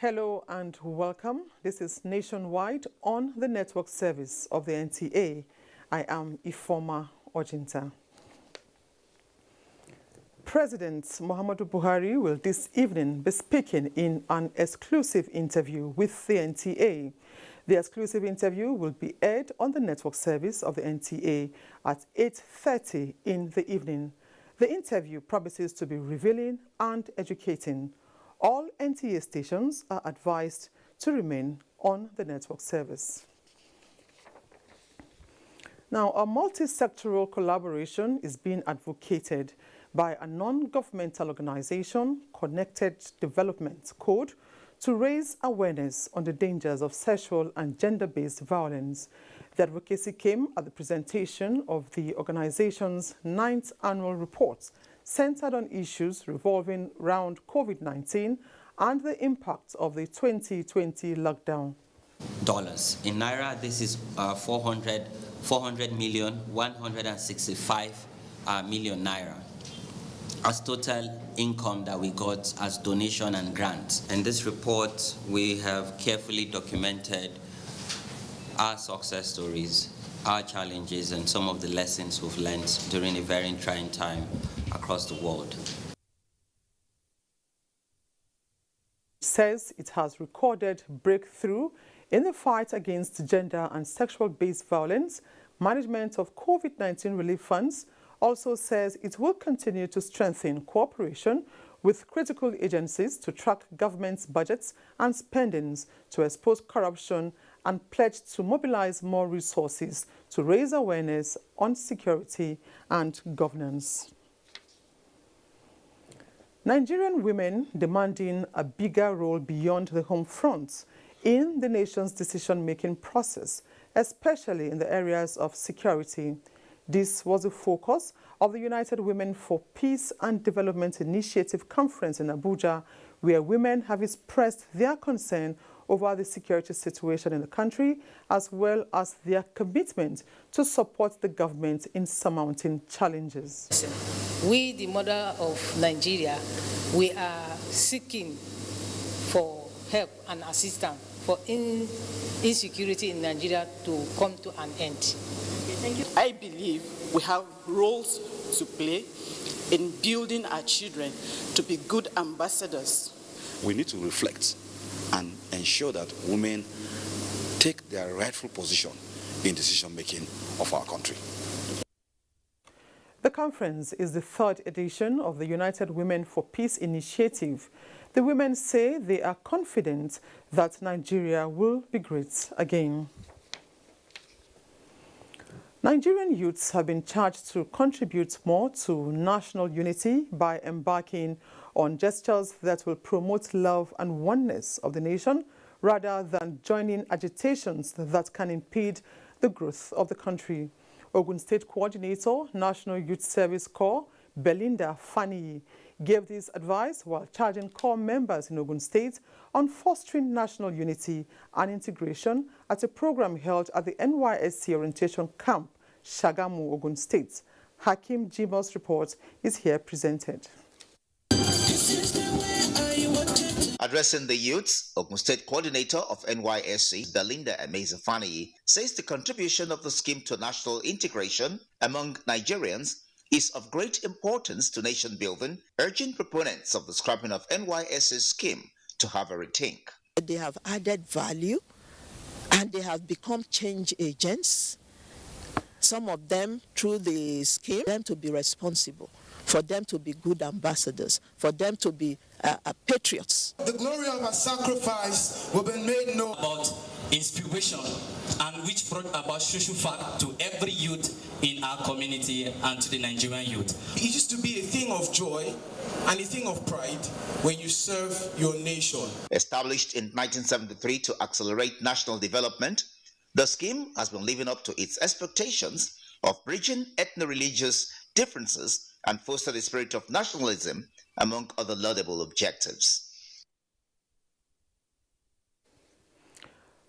Hello and welcome. This is Nationwide on the network service of the NTA. I am Ifoma Ojinta. President Muhammadu Buhari will this evening be speaking in an exclusive interview with the NTA. The exclusive interview will be aired on the network service of the NTA at 8:30 in the evening. The interview promises to be revealing and educating. All NTA stations are advised to remain on the network service. Now, a multi-sectoral collaboration is being advocated by a non-governmental organization, Connected Development Code, to raise awareness on the dangers of sexual and gender-based violence. The advocacy came at the presentation of the organization's 9th annual report, centered on issues revolving around COVID-19 and the impact of the 2020 lockdown. In Naira, this is 400 million, 165 million Naira as total income that we got as donation and grant. In this report, we have carefully documented our success stories, our challenges, and some of the lessons we've learned during a very trying time across the world. Says it has recorded breakthrough in the fight against gender and sexual-based violence. Management of COVID-19 relief funds also says it will continue to strengthen cooperation with critical agencies to track government's budgets and spendings, to expose corruption, and pledge to mobilize more resources to raise awareness on security and governance. Nigerian women demanding a bigger role beyond the home front in the nation's decision-making process, especially in the areas of security. This was the focus of the United Women for Peace and Development Initiative Conference in Abuja, where women have expressed their concern over the security situation in the country, as well as their commitment to support the government in surmounting challenges. We, the mother of Nigeria, we are seeking for help and assistance for insecurity in Nigeria to come to an end. Thank you. I believe we have roles to play in building our children to be good ambassadors. We need to reflect and ensure that women take their rightful position in decision-making of our country. The conference is the 3rd edition of the United Women for Peace initiative. The women say they are confident that Nigeria will be great again. Nigerian youths have been charged to contribute more to national unity by embarking on gestures that will promote love and oneness of the nation, rather than joining agitations that can impede the growth of the country. Ogun State Coordinator, National Youth Service Corps, Belinda Faniyi, gave this advice while charging corps members in Ogun State on fostering national unity and integration at a program held at the NYSC Orientation Camp, Shagamu, Ogun State. Hakim Jimo's report is here presented. Addressing the youths, Ogun State Coordinator of NYSC, Belinda Faniyi, says the contribution of the scheme to national integration among Nigerians is of great importance to nation building, urging proponents of the scrapping of NYSC's scheme to have a rethink. They have added value and they have become change agents. Some of them, through the scheme, them to be responsible, for them to be good ambassadors, for them to be patriots. The glory of our sacrifice will be made known. About inspiration, and which brought about social fact to every youth in our community and to the Nigerian youth. It used to be a thing of joy and a thing of pride when you serve your nation. Established in 1973 to accelerate national development, the scheme has been living up to its expectations of bridging ethno-religious differences and foster the spirit of nationalism, among other laudable objectives.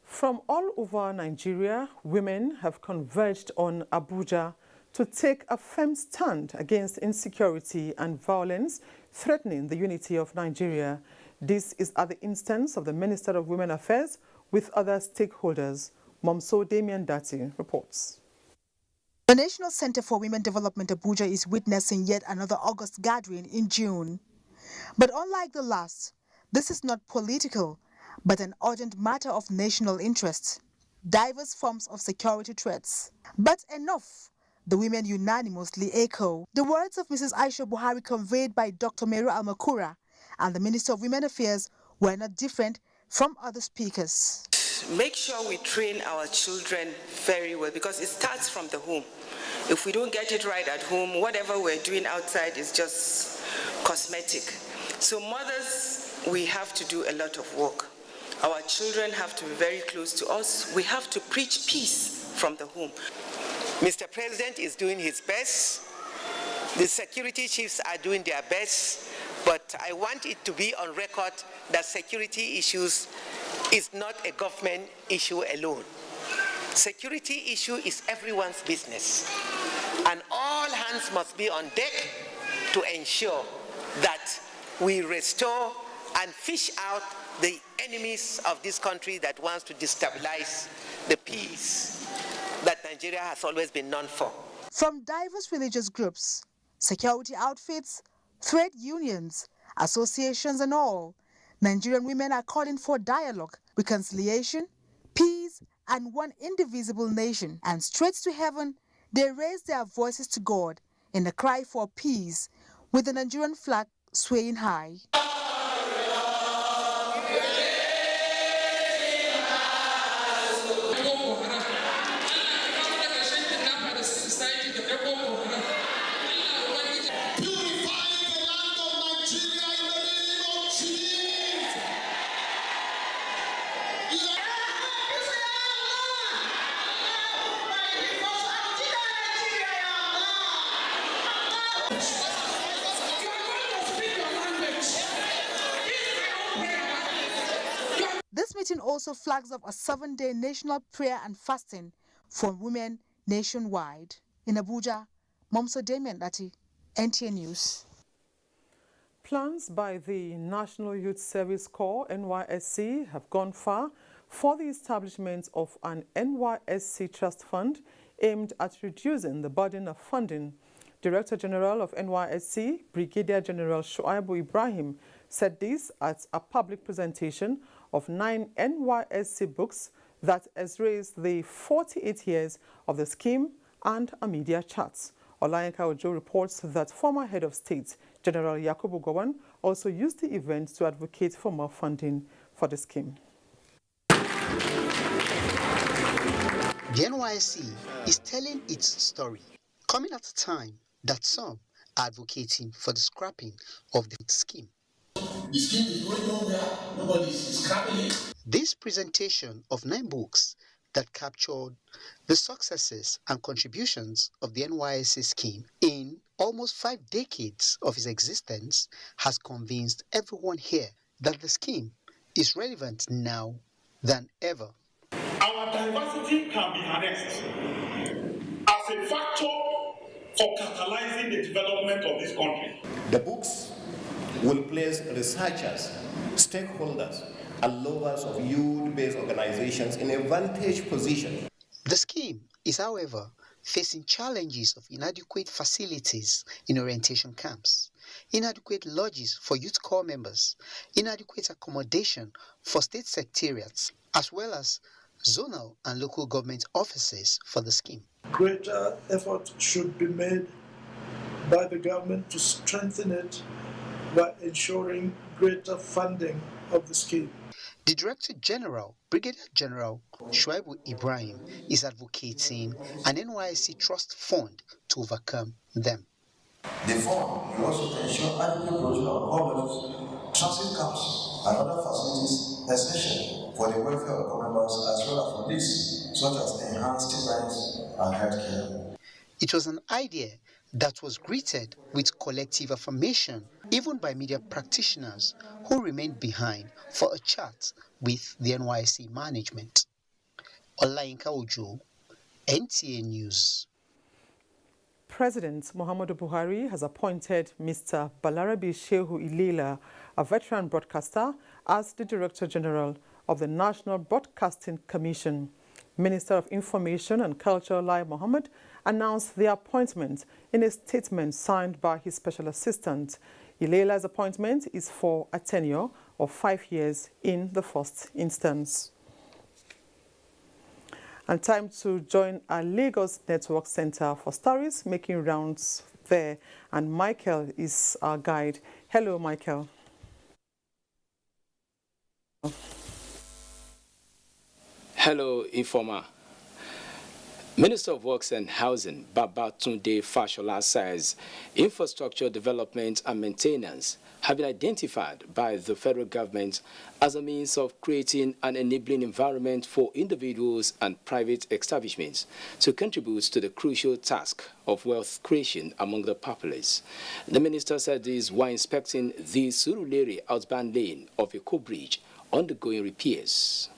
From all over Nigeria, women have converged on Abuja to take a firm stand against insecurity and violence threatening the unity of Nigeria. This is at the instance of the Minister of Women Affairs with other stakeholders. Momso Damian Dati reports. The National Center for Women Development Abuja is witnessing yet another August gathering in June. But unlike the last, this is not political, but an urgent matter of national interest. Diverse forms of security threats. But enough, the women unanimously echo. The words of Mrs. Aisha Buhari conveyed by Dr. Meru Almakura and the Minister of Women Affairs were not different from other speakers. Make sure we train our children very well, because it starts from the home. If we don't get it right at home, whatever we're doing outside is just cosmetic. So mothers, we have to do a lot of work. Our children have to be very close to us. We have to preach peace from the home. Mr. President is doing his best. The security chiefs are doing their best. But I want it to be on record that security issues is not a government issue alone. Security issue is everyone's business. And all hands must be on deck to ensure that we restore and fish out the enemies of this country that wants to destabilize the peace that Nigeria has always been known for. From diverse religious groups, security outfits, trade unions, associations and all, Nigerian women are calling for dialogue, reconciliation, peace and one indivisible nation. And straight to heaven, they raise their voices to God in a cry for peace, with the Nigerian flag swaying high. This meeting also flags up a 7-day national prayer and fasting for women nationwide. In Abuja, Momso Damian Dati, NTA News. Plans by the National Youth Service Corps, NYSC, have gone far for the establishment of an NYSC trust fund aimed at reducing the burden of funding. Director General of NYSC, Brigadier General Shoaibu Ibrahim, said this at a public presentation of 9 NYSC books that has raised the 48 years of the scheme and a media chat. Olayanka Ojo reports that former Head of State, General Yakubu Gowon, also used the event to advocate for more funding for the scheme. The NYSC is telling its story, coming at a time that some are advocating for the scrapping of the scheme. The scheme is going nowhere, nobody is scrapping it. This presentation of 9 books that captured the successes and contributions of the NYSC scheme in almost 5 decades of its existence has convinced everyone here that the scheme is relevant now than ever. Our diversity can be harnessed as a factor for catalyzing the development of this country. The books will place researchers, stakeholders, and lovers of youth-based organizations in a vantage position. The scheme is, however, facing challenges of inadequate facilities in orientation camps, inadequate lodges for youth corps members, inadequate accommodation for state secretariats, as well as zonal and local government offices for the scheme. Greater effort should be made by the government to strengthen it by ensuring greater funding of the scheme. The Director General, Brigadier General Shoaibu Ibrahim, is advocating an NYSC trust fund to overcome them. The fund will also ensure adequate provision of corridors, transit camps, and other facilities essential for the welfare of corps members, as well as for needs such as enhanced stipends and healthcare. It was an idea that was greeted with collective affirmation, even by media practitioners who remained behind for a chat with the NYSC management. Olayanka Ojo, NTA News. President Muhammadu Buhari has appointed Mr. Balarabe Shehu Ilela a veteran broadcaster, as the Director General of the National Broadcasting Commission. Minister of Information and Culture Lai Mohammed announced the appointment in a statement signed by his special assistant. Ileila's appointment is for a tenure of 5 years in the first instance. And time to join our Lagos Network Center for stories making rounds there. And Michael is our guide. Hello, Michael. Hello, Informer. Minister of Works and Housing, Babatunde Fashola, says infrastructure development and maintenance have been identified by the federal government as a means of creating an enabling environment for individuals and private establishments to contribute to the crucial task of wealth creation among the populace. The minister said this while inspecting the Surulere outbound lane of Eko Bridge undergoing repairs.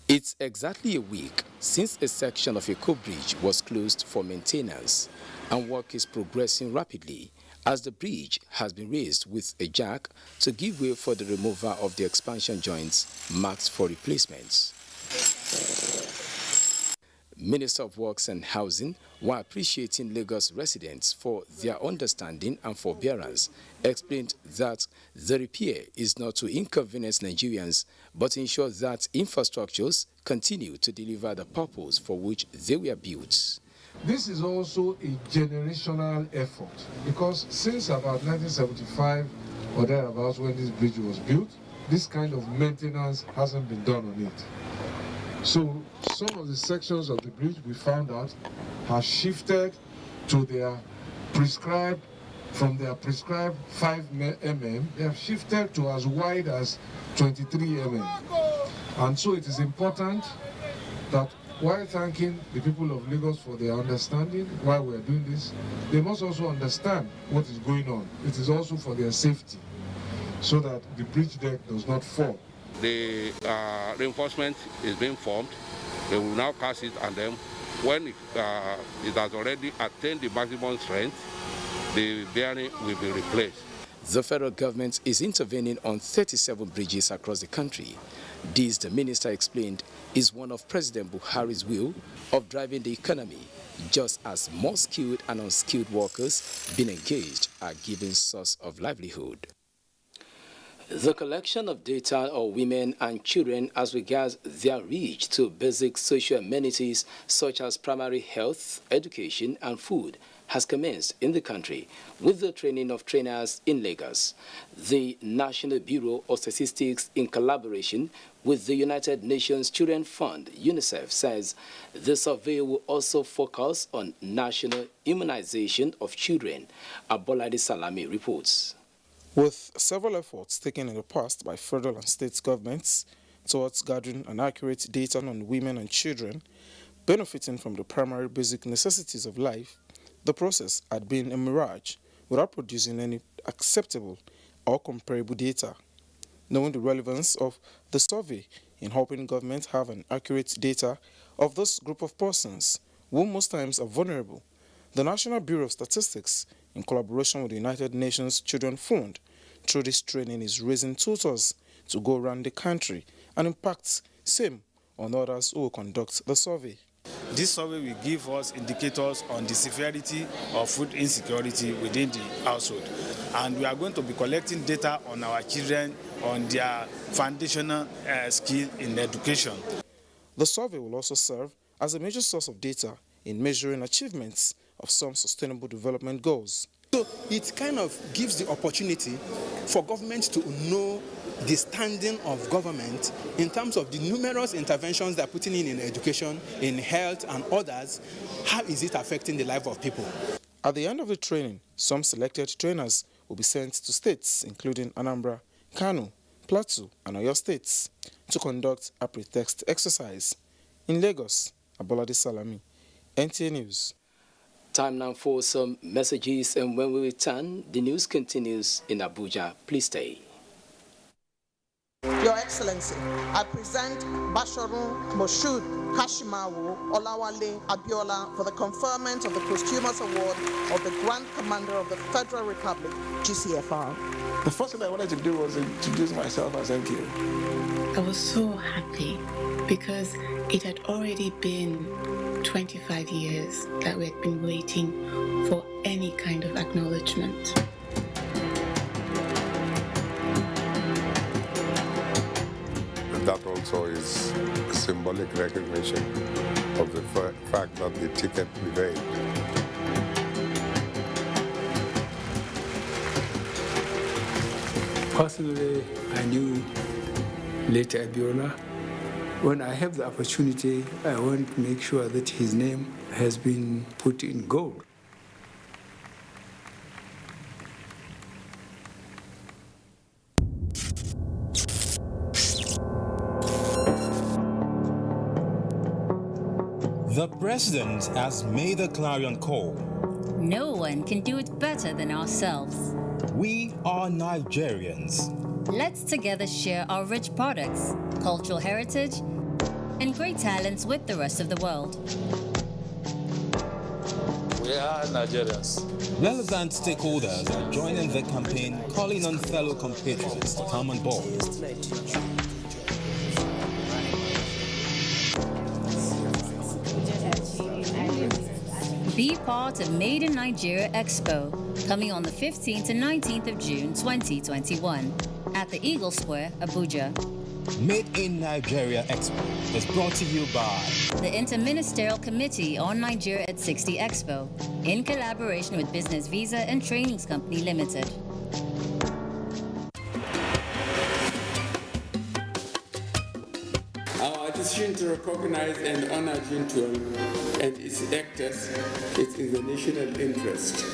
It's exactly a week since a section of Eko Bridge was closed for maintenance, and work is progressing rapidly as the bridge has been raised with a jack to give way for the removal of the expansion joints marked for replacements. Minister of Works and Housing, while appreciating Lagos residents for their understanding and forbearance, explained that the repair is not to inconvenience Nigerians, but ensure that infrastructures continue to deliver the purpose for which they were built. This is also a generational effort, because since about 1975 or thereabouts, when this bridge was built, this kind of maintenance hasn't been done on it. So some of the sections of the bridge we found out have shifted to their prescribed, from their prescribed 5 mm, they have shifted to as wide as 23 mm. And so it is important that while thanking the people of Lagos for their understanding while we are doing this, they must also understand what is going on. It is also for their safety, so that the bridge deck does not fall. The reinforcement is being formed. They will now cast it, and then when it has already attained the maximum strength, the bearing will be replaced. The federal government is intervening on 37 bridges across the country. This, the minister explained, is one of President Buhari's will of driving the economy, just as more skilled and unskilled workers being engaged are given source of livelihood. The collection of data of women and children as regards their reach to basic social amenities such as primary health, education, and food has commenced in the country with the training of trainers in Lagos. The National Bureau of Statistics, in collaboration with the United Nations Children Fund, UNICEF, says the survey will also focus on national immunization of children. Abolade Salami reports. With several efforts taken in the past by federal and state governments towards gathering an accurate data on women and children benefiting from the primary basic necessities of life, the process had been a mirage without producing any acceptable or comparable data. Knowing the relevance of the survey in helping government have an accurate data of this group of persons who most times are vulnerable, the National Bureau of Statistics, in collaboration with the United Nations Children Fund, through this training is raising tutors to go around the country and impact same on others who will conduct the survey. This survey will give us indicators on the severity of food insecurity within the household. And we are going to be collecting data on our children, on their foundational skill in education. The survey will also serve as a major source of data in measuring achievements of some sustainable development goals. So it kind of gives the opportunity for government to know the standing of government in terms of the numerous interventions they're putting in education, in health and others. How is it affecting the life of people? At the end of the training, some selected trainers will be sent to states including Anambra, Kano, Plateau and Oyo states to conduct a pretext exercise. In Lagos, Abolade Salami, NTA News. Time now for some messages, and when we return, the news continues in Abuja. Please stay. Your Excellency, I present Basharun Moshood Kashimawo Olawale Abiola for the conferment of the posthumous award of the Grand Commander of the Federal Republic, GCFR. The first thing I wanted to do was introduce myself as MK. I was so happy because it had already been 25 years that we had been waiting for any kind of acknowledgement. That also is a symbolic recognition of the fact that the ticket prevailed. Personally, I knew late Abiola. When I have the opportunity, I want to make sure that his name has been put in gold. The President has made a clarion call. No one can do it better than ourselves. We are Nigerians. Let's together share our rich products, cultural heritage, and great talents with the rest of the world. We are Nigerians. Relevant stakeholders are joining the campaign, calling on fellow compatriots to come on board. Be part of Made in Nigeria Expo, coming on the 15th and 19th of June 2021 at the Eagle Square, Abuja. Made in Nigeria Expo is brought to you by the Interministerial Committee on Nigeria at 60 Expo, in collaboration with Business Visa and Trainings Company Limited. Our decision to recognize and honor June 12 and its actors is in the national interest.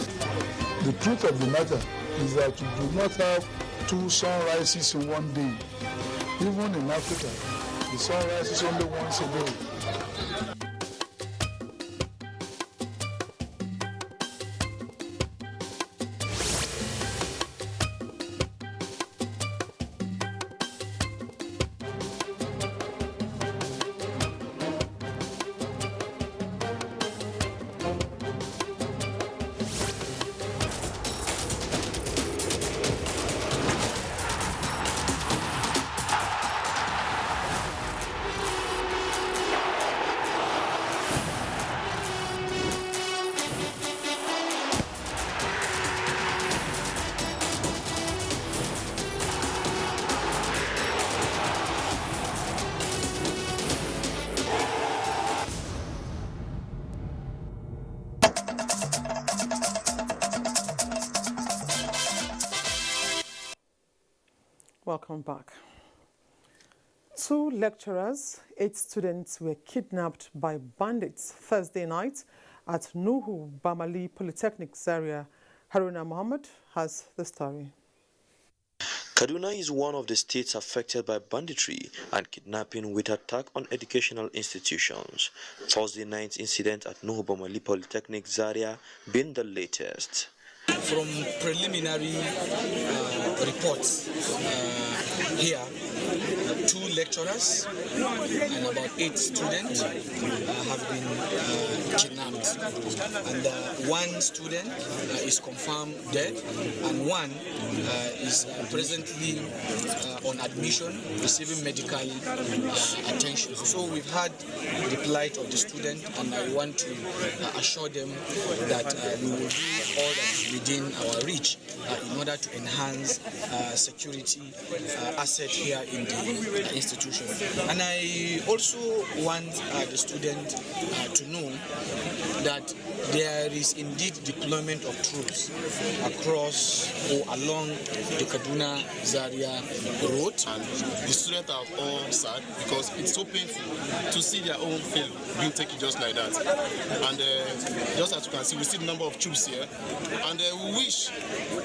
The truth of the matter is that you do not have two sunrises in one day. Even in Africa, the sun rises only once a day. Welcome back. 2 lecturers, 8 students were kidnapped by bandits Thursday night at Nuhu Bamali Polytechnic Zaria. Haruna Mohammed has the story. Kaduna is one of the states affected by banditry and kidnapping with attack on educational institutions. Thursday night's incident at Nuhu Bamali Polytechnic Zaria being the latest. From preliminary reports here, 2 lecturers and about 8 students have been kidnapped, and 1 student is confirmed dead, and 1 is presently on admission receiving medical attention. So we've had the plight of the student, and I want to assure them that we will do all that is within our reach in order to enhance security asset here in the institution. And I also want the student to know that there is indeed deployment of troops across or along the Kaduna-Zaria road. And the students are all sad because it's so painful to see their own field being taken just like that. And just as you can see, we see the number of troops here. And we wish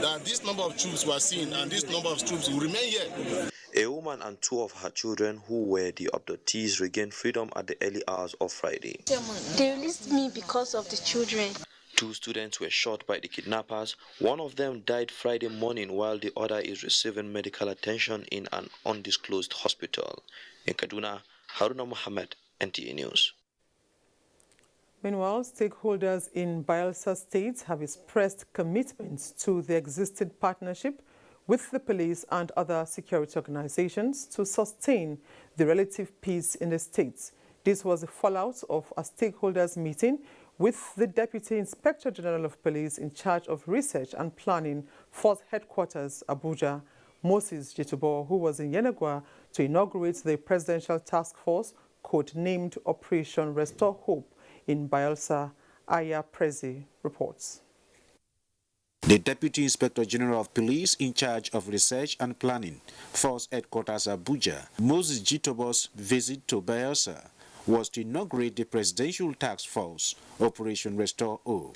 that this number of troops we are seeing and this number of troops will remain here. A woman and 2 of her children who were the abductees regained freedom at the early hours of Friday. They released me because of the children. 2 students were shot by the kidnappers. One of them died Friday morning while the other is receiving medical attention in an undisclosed hospital. In Kaduna, Haruna Mohammed, NTA News. Meanwhile, stakeholders in Bayelsa State have expressed commitment to the existing partnership with the police and other security organizations to sustain the relative peace in the state. This was a fallout of a stakeholders meeting with the Deputy Inspector General of Police in charge of research and planning, Force Headquarters, Abuja, Moses Jitubo, who was in Yenagoa to inaugurate the Presidential Task Force, codenamed Operation Restore Hope in Bayelsa. Aya Prezi reports. The Deputy Inspector General of Police in charge of research and planning, Force Headquarters Abuja, Moses Jitobo's visit to Bayelsa was to inaugurate the Presidential Task Force, Operation Restore Hope.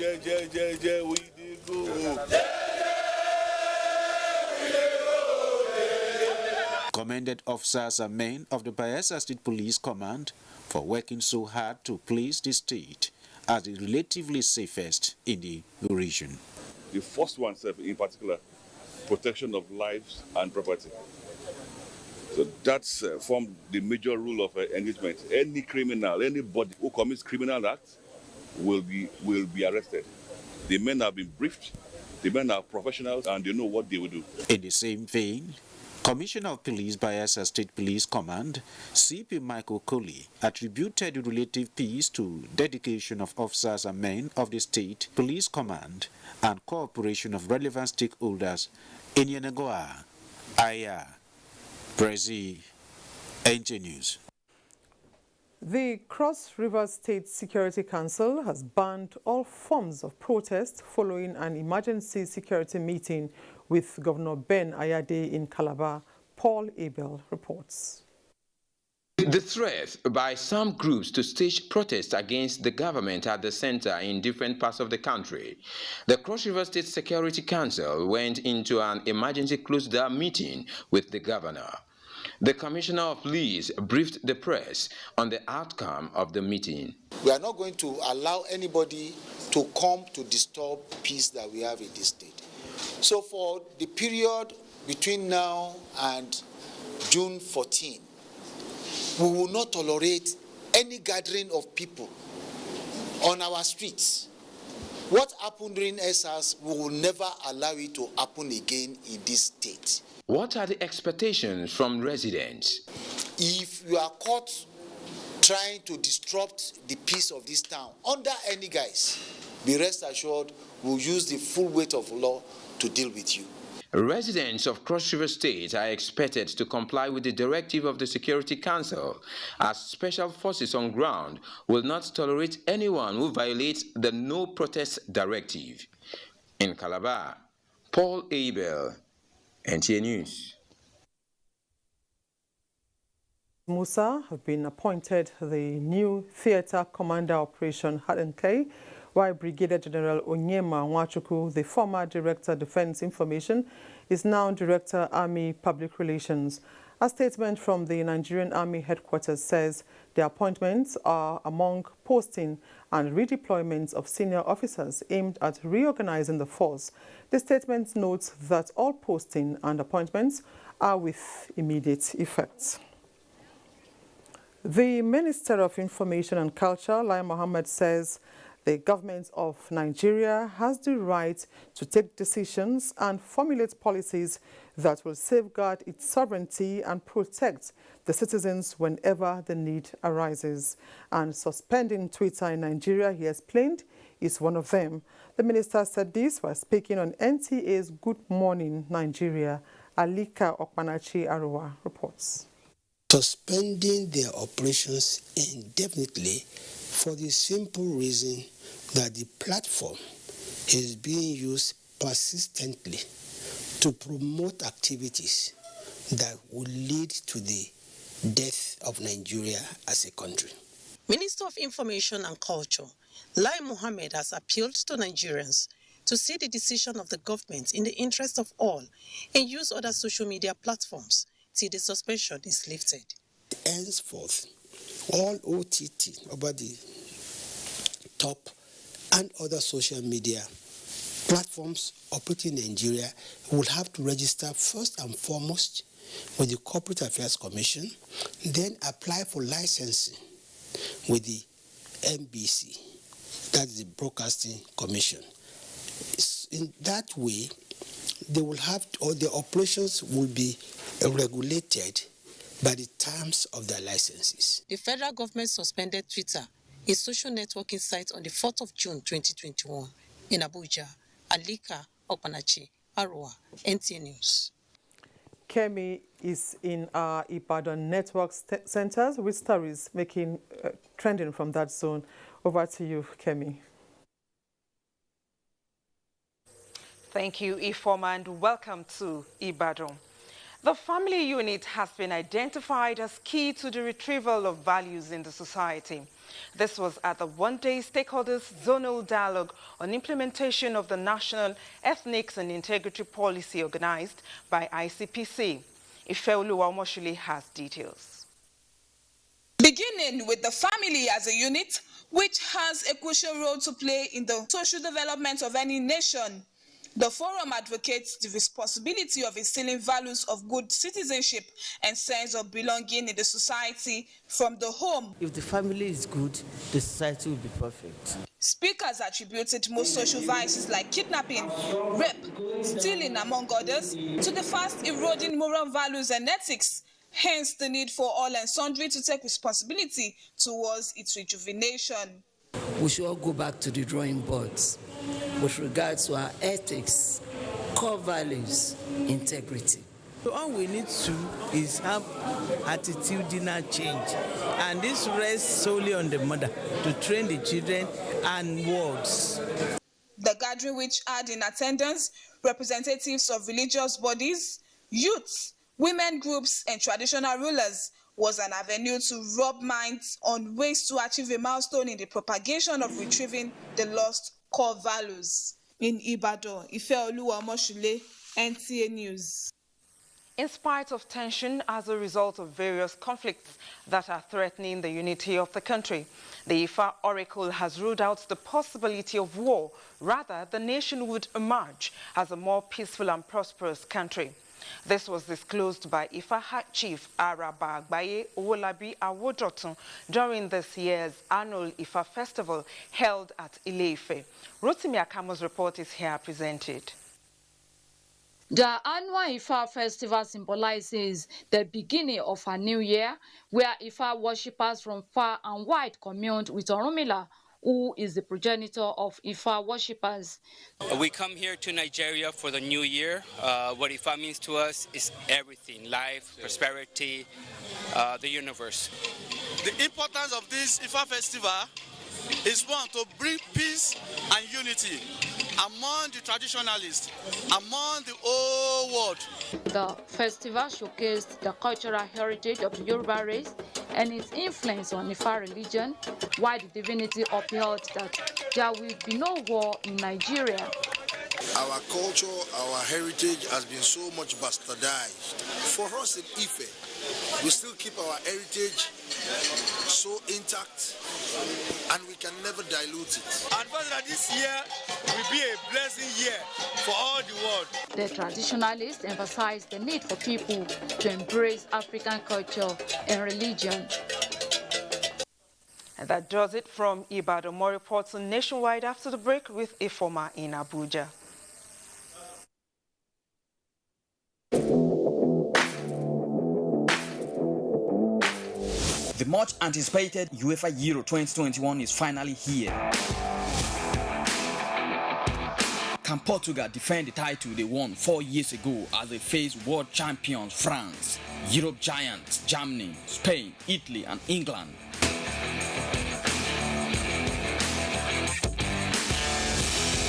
Commended officers and men of the Bayelsa State Police Command for working so hard to place the state as the relatively safest in the region. The first one, in particular, protection of lives and property. So that's formed the major rule of engagement. Any criminal, anybody who commits criminal acts will be arrested. The men have been briefed, the men are professionals, and they know what they will do. In the same vein, Commissioner of Police Bayelsa State Police Command, CP Michael Coley, attributed the relative peace to dedication of officers and men of the State Police Command and cooperation of relevant stakeholders in Yenagoa. Aya Prezi, NTA News. The Cross River State Security Council has banned all forms of protest following an emergency security meeting with Governor Ben Ayade in Calabar. Paul Abel reports. The threat by some groups to stage protests against the government at the center in different parts of the country. The Cross River State Security Council went into an emergency closed-door meeting with the governor. The Commissioner of Police briefed the press on the outcome of the meeting. We are not going to allow anybody to come to disturb peace that we have in this state. So for the period between now and June 14, we will not tolerate any gathering of people on our streets. What happened during SARS, we will never allow it to happen again in this state. What are the expectations from residents? If you are caught trying to disrupt the peace of this town, under any guise, be rest assured we'll use the full weight of law to deal with you. Residents of Cross River State are expected to comply with the directive of the Security Council, as special forces on ground will not tolerate anyone who violates the No Protest Directive. In Calabar, Paul Abel, NTA News. Musa have been appointed the new Theatre Commander Operation Hadenkei, while Brigadier General Onyema Nwachukwu, the former Director Defense Information, is now Director Army Public Relations. A statement from the Nigerian Army Headquarters says the appointments are among posting and redeployments of senior officers aimed at reorganizing the force. The statement notes that all posting and appointments are with immediate effect. The Minister of Information and Culture, Lai Mohammed, says the government of Nigeria has the right to take decisions and formulate policies that will safeguard its sovereignty and protect the citizens whenever the need arises. And suspending Twitter in Nigeria, he explained, is one of them. The minister said this while speaking on NTA's Good Morning Nigeria. Alika Okpanachi Aruwa reports. Suspending their operations indefinitely for the simple reason that the platform is being used persistently to promote activities that will lead to the death of Nigeria as a country. Minister of Information and Culture, Lai Mohammed, has appealed to Nigerians to see the decision of the government in the interest of all and use other social media platforms till the suspension is lifted. Henceforth, all OTT over the top and other social media platforms operating in Nigeria will have to register first and foremost with the Corporate Affairs Commission, then apply for licensing with the NBC, that is the Broadcasting Commission. In that way, they will have, or their operations will be regulated by the terms of their licenses. The federal government suspended Twitter, a social networking site, on the 4th of June 2021 in Abuja. Alika Okpanachi, Arua, NTA News. Kemi is in our Ibadan network centers with stories making trending from that zone. Over to you, Kemi. Thank you, Ifoma, and welcome to Ibadan. The family unit has been identified as key to the retrieval of values in the society. This was at the one-day stakeholders zonal dialogue on implementation of the National Ethnics and Integrity Policy organized by ICPC. Ifeoluwa Omoshule has details. Beginning with the family as a unit, which has a crucial role to play in the social development of any nation, the forum advocates the responsibility of instilling values of good citizenship and sense of belonging in the society from the home. If the family is good, the society will be perfect. Speakers attributed most social vices like kidnapping, rape, stealing, among others, to the fast eroding moral values and ethics, hence the need for all and sundry to take responsibility towards its rejuvenation. We should all go back to the drawing boards with regards to our ethics, core values, integrity. So all we need to is have attitudinal change, and this rests solely on the mother to train the children and words. The gathering, which had in attendance representatives of religious bodies, youths, women groups, and traditional rulers, was an avenue to rub minds on ways to achieve a milestone in the propagation of retrieving the lost core values. In Ibadan, Ifeoluwa Omoshule, NTA News. In spite of tension as a result of various conflicts that are threatening the unity of the country, the Ifa Oracle has ruled out the possibility of war. Rather, the nation would emerge as a more peaceful and prosperous country. This was disclosed by Ifa Chief Araba Agbaye Owolabi Awodotun during this year's annual Ifa Festival held at Ile-Ife. Rotimi Akamo's report is here presented. The annual Ifa festival symbolizes the beginning of a new year, where Ifa worshippers from far and wide communed with Orunmila, who is the progenitor of Ifa worshippers. We come here to Nigeria for the new year. What Ifa means to us is everything: life, prosperity, the universe. The importance of this Ifa festival is, one, to bring peace and unity among the traditionalists, among the whole world. The festival showcased the cultural heritage of the Yoruba race and its influence on Ifa religion, while the divinity upheld that there will be no war in Nigeria. Our culture, our heritage has been so much bastardized. For us in Ife, we still keep our heritage so intact, and we can never dilute it. And that this year will be a blessing year for all the world. The traditionalists emphasized the need for people to embrace African culture and religion. And that does it from Ibadan. More reports on Nationwide after the break with Ifoma in Abuja. The much anticipated UEFA Euro 2021 is finally here. Can Portugal defend the title they won 4 years ago as they face world champions France, Europe giants Germany, Spain, Italy and England?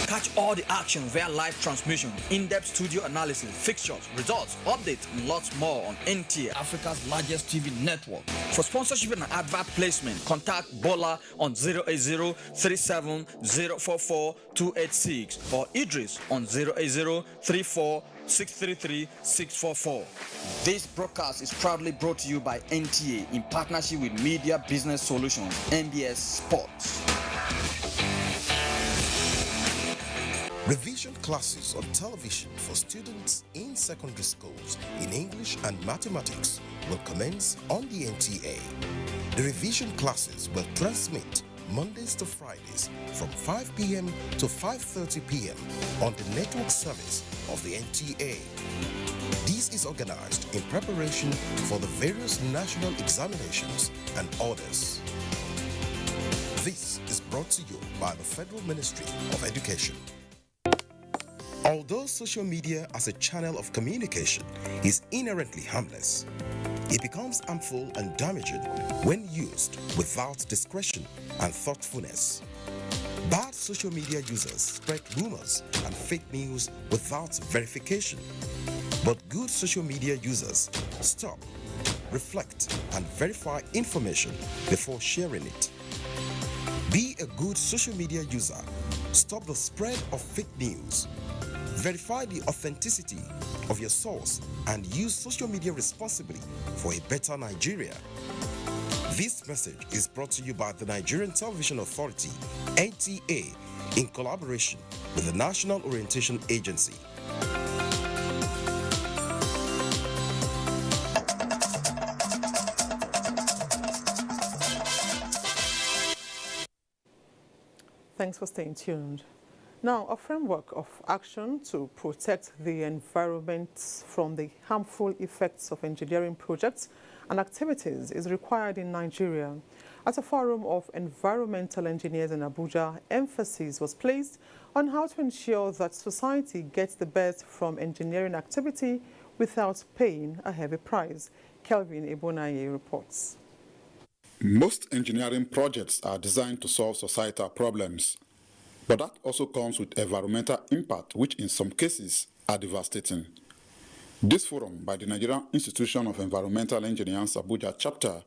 Catch all the action via live transmission, in-depth studio analysis, fixtures, results, updates, and lots more on NTA, Africa's largest TV network. For sponsorship and advert placement, contact Bola on 08037044286 or Idris on 08034633644. This broadcast is proudly brought to you by NTA in partnership with Media Business Solutions, MBS Sports. Revision classes on television for students in secondary schools in English and mathematics will commence on the NTA. The revision classes will transmit Mondays to Fridays from 5 p.m. to 5:30 p.m. on the network service of the NTA. This is organized in preparation for the various national examinations and orders. This is brought to you by the Federal Ministry of Education. Although social media as a channel of communication is inherently harmless, it becomes harmful and damaging when used without discretion and thoughtfulness. Bad social media users spread rumors and fake news without verification. But good social media users stop, reflect, and verify information before sharing it. Be a good social media user. Stop the spread of fake news. Verify the authenticity of your source and use social media responsibly for a better Nigeria. This message is brought to you by the Nigerian Television Authority, NTA, in collaboration with the National Orientation Agency. Thanks for staying tuned. Now, a framework of action to protect the environment from the harmful effects of engineering projects and activities is required in Nigeria. At a forum of environmental engineers in Abuja, emphasis was placed on how to ensure that society gets the best from engineering activity without paying a heavy price. Kelvin Ebonaye reports. Most engineering projects are designed to solve societal problems. But that also comes with environmental impact, which in some cases are devastating. This forum by the Nigerian Institution of Environmental Engineers Abuja chapter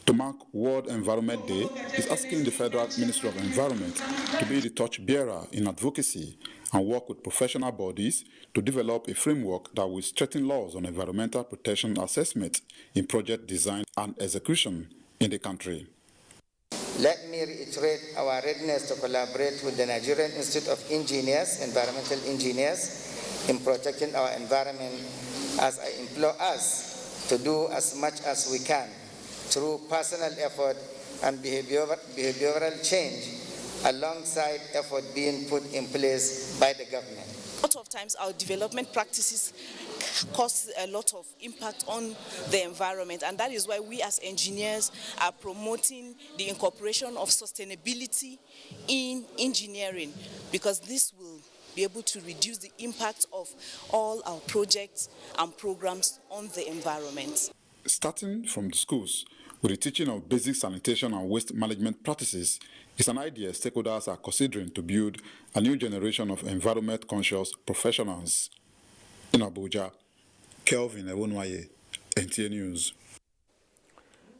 to mark World Environment Day is asking the Federal Ministry of Environment to be the torchbearer in advocacy and work with professional bodies to develop a framework that will strengthen laws on environmental protection assessment in project design and execution in the country. Let me reiterate our readiness to collaborate with the Nigerian Institute of Engineers, Environmental Engineers, in protecting our environment, as I implore us to do as much as we can through personal effort and behavioral change, alongside effort being put in place by the government. A lot of times our development practices cause a lot of impact on the environment, and that is why we as engineers are promoting the incorporation of sustainability in engineering, because this will be able to reduce the impact of all our projects and programs on the environment. Starting from the schools with the teaching of basic sanitation and waste management practices is an idea stakeholders are considering to build a new generation of environment-conscious professionals. In Abuja, Kelvin Ewonwaye, NTA News.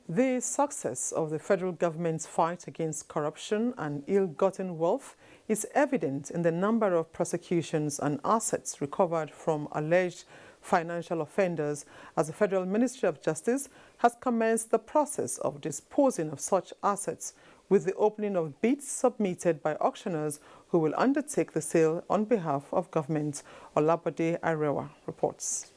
The success of the federal government's fight against corruption and ill-gotten wealth is evident in the number of prosecutions and assets recovered from alleged financial offenders, as the Federal Ministry of Justice has commenced the process of disposing of such assets with the opening of bids submitted by auctioneers who will undertake the sale on behalf of government. Olabode Arewa reports.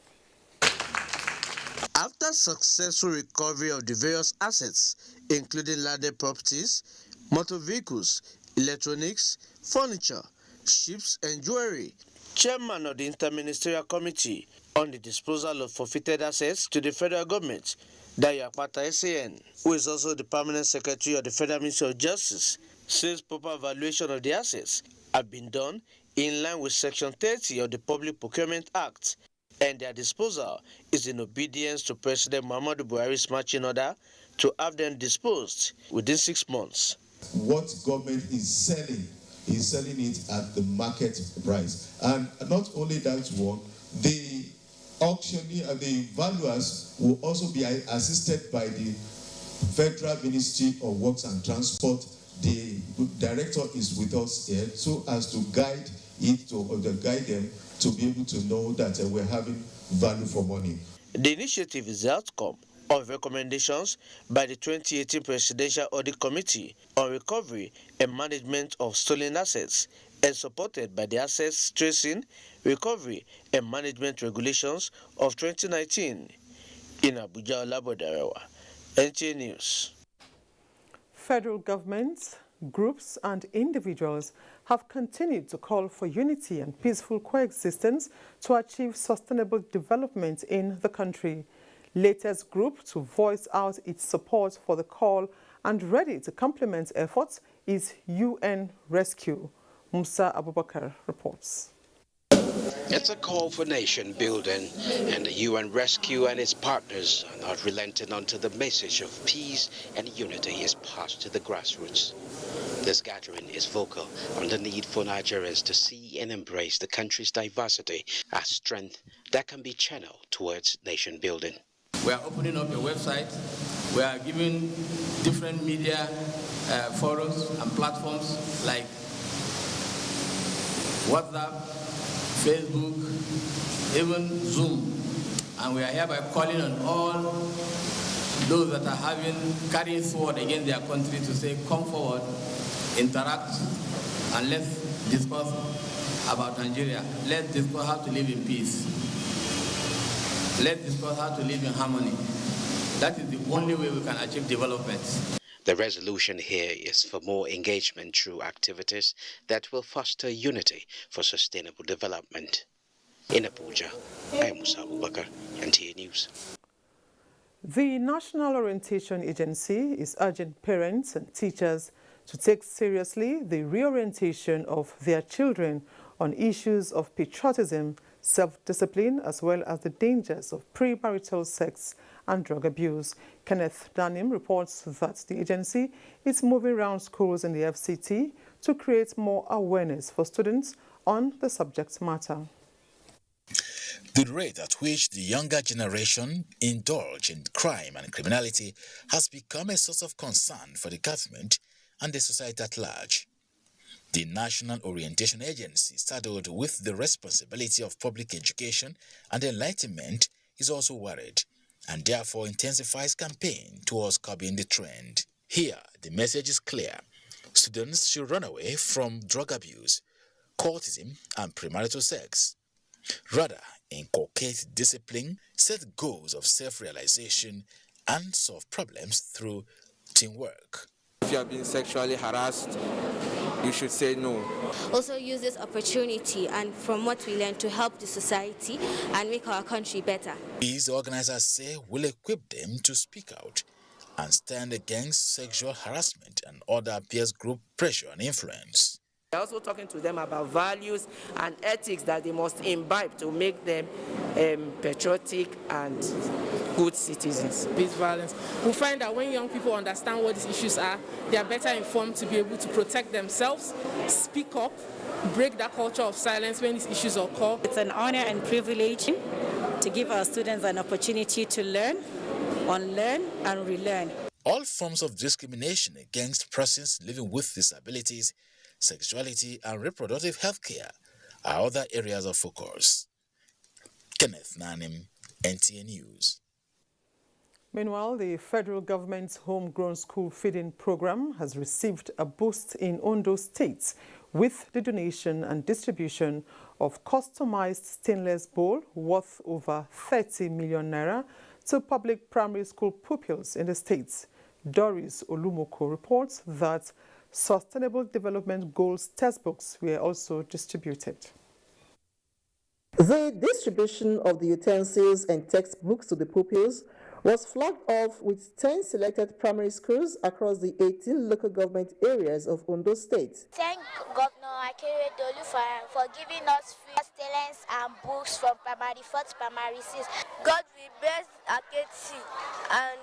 After successful recovery of the various assets, including landed properties, motor vehicles, electronics, furniture, ships and jewelry, Chairman of the Interministerial Committee on the Disposal of Forfeited Assets to the Federal Government, Dayo Akpata SAN, who is also the Permanent Secretary of the Federal Ministry of Justice, says proper evaluation of the assets have been done in line with Section 30 of the Public Procurement Act, and their disposal is in obedience to President Muhammadu Buhari's marching order to have them disposed within 6 months. What government is selling it at the market price. And not only that one, the auctioneer, the valuers will also be assisted by the Federal Ministry of Works and Transport. The director is with us here so as to guide them to be able to know that we're having value for money. The initiative is the outcome of recommendations by the 2018 Presidential Audit Committee on Recovery and Management of Stolen Assets and supported by the Access Tracing, Recovery and Management Regulations of 2019. In Abuja, Olabodarewa, NTA News. Federal governments, groups and individuals have continued to call for unity and peaceful coexistence to achieve sustainable development in the country. Latest group to voice out its support for the call and ready to complement efforts is UN Rescue. Musa Abubakar reports. It's a call for nation building, and the UN Rescue and its partners are not relenting until the message of peace and unity is passed to the grassroots. This gathering is vocal on the need for Nigerians to see and embrace the country's diversity as strength that can be channeled towards nation building. We are opening up a website. We are giving different media forums and platforms like WhatsApp, Facebook, even Zoom. And we are hereby calling on all those that are carrying forward against their country to say, come forward, interact, and let's discuss about Nigeria. Let's discuss how to live in peace. Let's discuss how to live in harmony. That is the only way we can achieve development. The resolution here is for more engagement through activities that will foster unity for sustainable development. In Abuja, I am Musa Abubakar, NTA News. The National Orientation Agency is urging parents and teachers to take seriously the reorientation of their children on issues of patriotism, self-discipline, as well as the dangers of premarital sex and drug abuse. Kenneth Danim reports that the agency is moving around schools in the FCT to create more awareness for students on the subject matter. The rate at which the younger generation indulge in crime and criminality has become a source of concern for the government and the society at large. The National Orientation Agency, saddled with the responsibility of public education and enlightenment, is also worried and therefore intensifies campaign towards curbing the trend. Here, the message is clear. Students should run away from drug abuse, cultism, and premarital sex. Rather, inculcate discipline, set goals of self-realization, and solve problems through teamwork. If you have been sexually harassed, you should say no. Also use this opportunity and from what we learn to help the society and make our country better. These organizers say will equip them to speak out and stand against sexual harassment and other peer group pressure and influence. We're also talking to them about values and ethics that they must imbibe to make them patriotic and good citizens. This violence. We find that when young people understand what these issues are, they are better informed to be able to protect themselves, speak up, break that culture of silence when these issues occur. It's an honor and privilege to give our students an opportunity to learn, unlearn, and relearn. All forms of discrimination against persons living with disabilities, sexuality, and reproductive health care are other areas of focus. Kenneth Nanim, NTA News. Meanwhile, the federal government's homegrown school feeding program has received a boost in Ondo State with the donation and distribution of customized stainless bowl worth over 30 million naira to public primary school pupils in the state. Doris Olumoko reports that Sustainable Development Goals textbooks were also distributed. The distribution of the utensils and textbooks to the pupils was flagged off with 10 selected primary schools across the 18 local government areas of Ondo State. Thank Governor Akeredolu for giving us free stainless and books from primary 4 to primary 6. God will bless Aketi and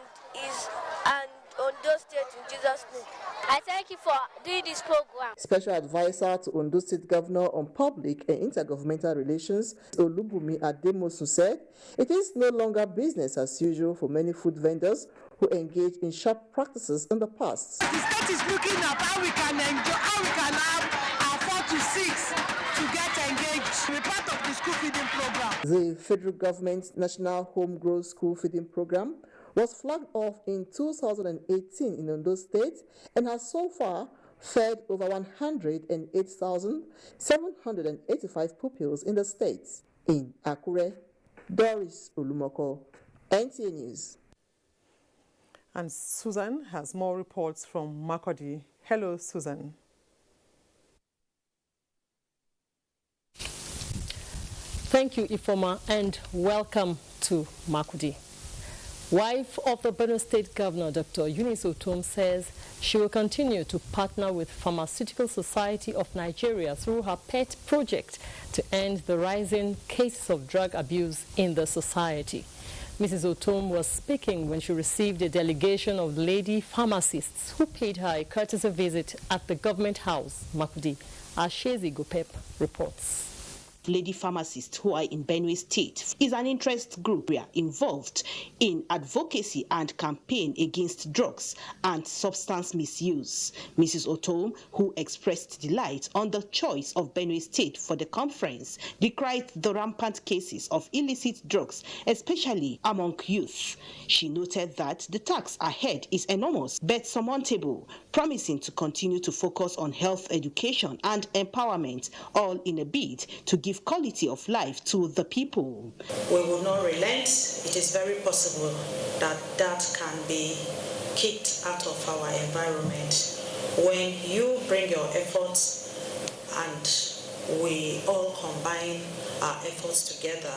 Ondo State in Jesus' name. I thank you for doing this program. Special Advisor to Ondo State Governor on Public and Intergovernmental Relations, Olubumi Ademosun, said it is no longer business as usual for many food vendors who engaged in sharp practices in the past. The state is looking at how we can enjoy, how we can have our 4 to 6 to get engaged. We're part of the school feeding program. The federal government's National Homegrown School Feeding Program was flagged off in 2018 in Ondo State and has so far fed over 108,785 pupils in the states. In Akure, Doris Olumoko, NTA News. And Susan has more reports from Makurdi. Hello, Susan. Thank you, Ifoma, and welcome to Makurdi. Wife of the Benue State Governor, Dr. Eunice Otom, says she will continue to partner with Pharmaceutical Society of Nigeria through her PET project to end the rising cases of drug abuse in the society. Mrs. Otom was speaking when she received a delegation of lady pharmacists who paid her a courtesy visit at the government house, Makurdi. Ashezi Gopep reports. Lady pharmacists who are in Benue State is an interest group involved in advocacy and campaign against drugs and substance misuse. Mrs. Otom, who expressed delight on the choice of Benue State for the conference, decried the rampant cases of illicit drugs, especially among youth. She noted that the task ahead is enormous but surmountable, promising to continue to focus on health education and empowerment, all in a bid to give quality of life to the people. We will not relent. It is very possible that that can be kicked out of our environment. When you bring your efforts and we all combine our efforts together,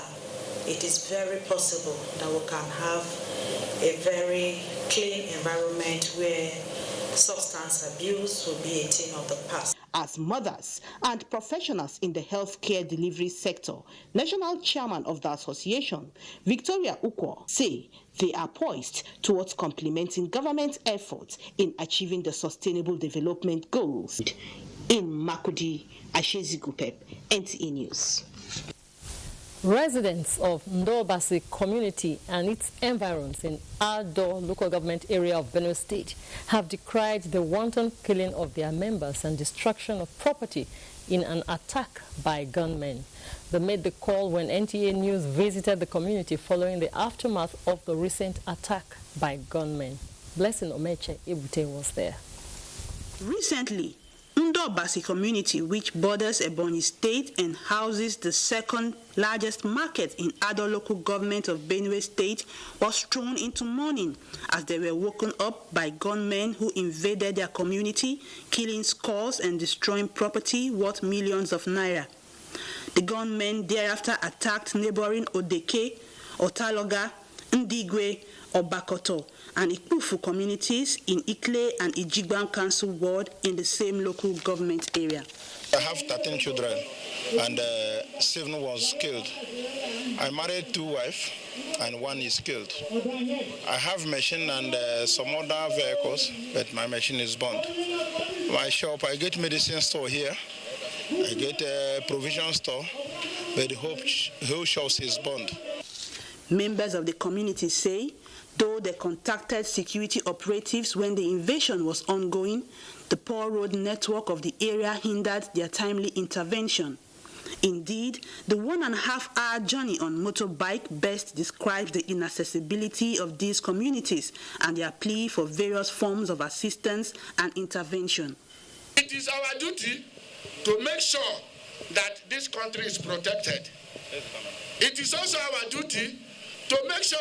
it is very possible that we can have a very clean environment where substance abuse will be a thing of the past. As mothers and professionals in the healthcare delivery sector, National Chairman of the association, Victoria Ukwo, say they are poised towards complementing government efforts in achieving the sustainable development goals. In Makurdi, Ashezi Gupep, NTA News. Residents of Ndobasi community and its environs in Ado local government area of Benue State have decried the wanton killing of their members and destruction of property in an attack by gunmen. They made the call when NTA News visited the community following the aftermath of the recent attack by gunmen. Blessing Omeche Ibute was there. Recently, Ndobasi community, which borders Ebonyi State and houses the second largest market in Ado local government of Benue State, was thrown into mourning as they were woken up by gunmen who invaded their community, killing scores and destroying property worth millions of naira. The gunmen thereafter attacked neighboring Odeke, Otaloga, Ndigwe, Obakoto, and Ikpufu communities in Ikle and Ijigban Council Ward in the same local government area. I have 13 children and 7 was killed. I married 2 wives and 1 is killed. I have machine and some other vehicles, but my machine is burned. My shop, I get medicine store here. I get a provision store, but the whole shop is burned. Members of the community say, though they contacted security operatives when the invasion was ongoing, the poor road network of the area hindered their timely intervention. Indeed, the 1.5-hour journey on motorbike best describes the inaccessibility of these communities and their plea for various forms of assistance and intervention. It is our duty to make sure that this country is protected. It is also our duty to make sure